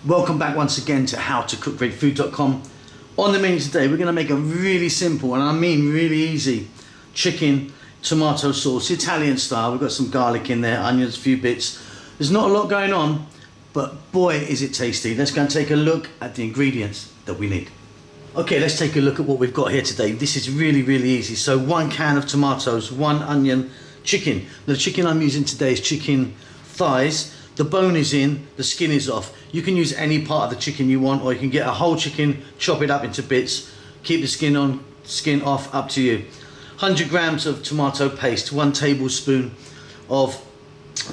Welcome back once again to howtocookgreatfood.com. On the menu today we're going to make a really simple, and I mean really easy, chicken tomato sauce, Italian style. We've got some garlic in there, onions, a few bits. There's not a lot going on, but boy is it tasty. Let's go and take a look at the ingredients that we need. Okay, let's take a look at what we've got here today. This is really easy. So 1 can of tomatoes, 1 onion, chicken. The chicken I'm using today is chicken thighs. The bone is in, the skin is off. You can use any part of the chicken you want, or you can get a whole chicken, chop it up into bits, keep the skin on, skin off, up to you. 100 grams of tomato paste, 1 tablespoon of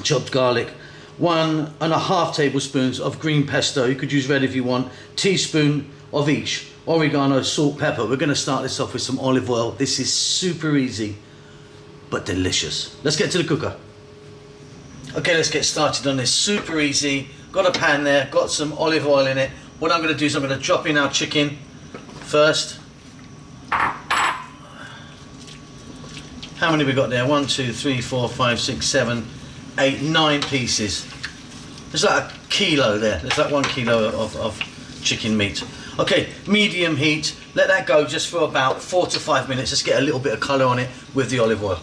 chopped garlic, 1.5 tablespoons of green pesto, you could use red if you want, teaspoon of each, oregano, salt, pepper. We're gonna start this off with some olive oil. This is super easy, but delicious. Let's get to the cooker. Okay, let's get started on this. Super easy. Got a pan there, got some olive oil in it. What I'm going to do is I'm going to drop in our chicken first. How many we got there? 1, 2, 3, 4, 5, 6, 7, 8, 9 pieces. There's like a kilo there. There's like 1 kilo of chicken meat. Okay, medium heat. Let that go just for about 4 to 5 minutes. Let's get a little bit of colour on it with the olive oil.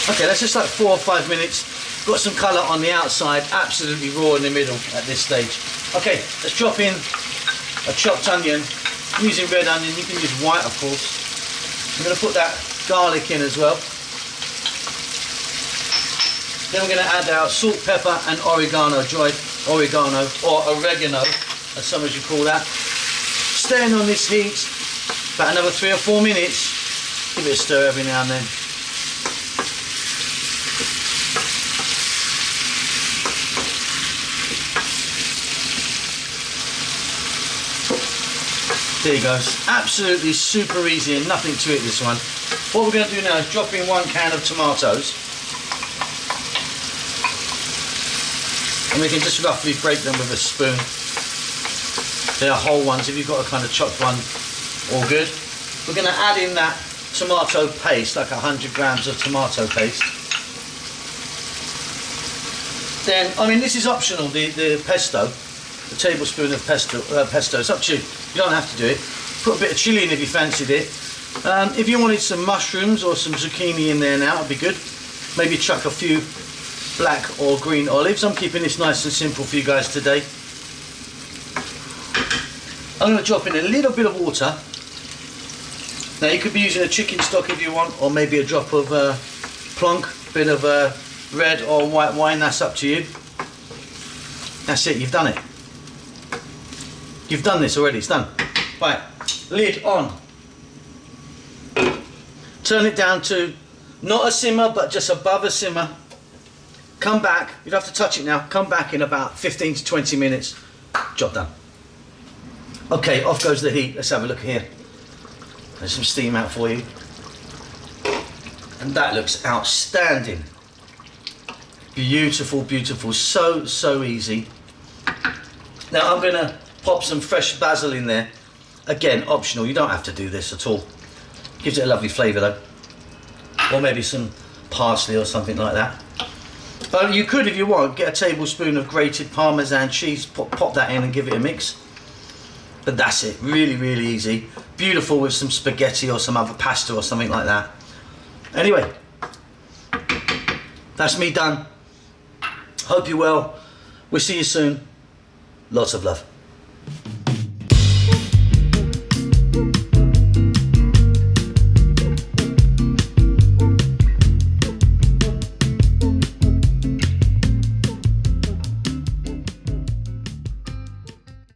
Okay, that's just like 4 or 5 minutes. Got some colour on the outside, absolutely raw in the middle at this stage. Okay, let's drop in a chopped onion. I'm using red onion, you can use white of course. I'm going to put that garlic in as well. Then we're going to add our salt, pepper and oregano, dried oregano, or oregano, as some of you call that. Staying on this heat about another 3 or 4 minutes. Give it a stir every now and then. There you go, absolutely super easy and nothing to it, this one. What we're going to do now is drop in 1 can of tomatoes. And we can just roughly break them with a spoon. They're whole ones. If you've got a kind of chopped one, all good. We're going to add in that tomato paste, like 100 grams of tomato paste. Then, I mean, this is optional, the pesto. A tablespoon of pesto, it's up to you. You don't have to do it. Put a bit of chilli in if you fancied it. If you wanted some mushrooms or some zucchini in there now, it'd be good. Maybe chuck a few black or green olives. I'm keeping this nice and simple for you guys today. I'm going to drop in a little bit of water. Now you could be using a chicken stock if you want, or maybe a drop of plonk, bit of red or white wine, that's up to you. That's it, you've done it. You've done this already, it's done. Right, lid on. Turn it down to not a simmer, but just above a simmer. Come back, you don't have to touch it now. Come back in about 15 to 20 minutes. Job done. Okay, off goes the heat. Let's have a look here. There's some steam out for you. And that looks outstanding. Beautiful, beautiful. So easy. Now I'm gonna pop some fresh basil in there. Again, optional, you don't have to do this at all. Gives it a lovely flavour though. Or maybe some parsley or something like that. But you could, if you want, get a tablespoon of grated Parmesan cheese, pop that in and give it a mix. But that's it, really easy. Beautiful with some spaghetti or some other pasta or something like that. Anyway, that's me done. Hope you're well. We'll see you soon. Lots of love.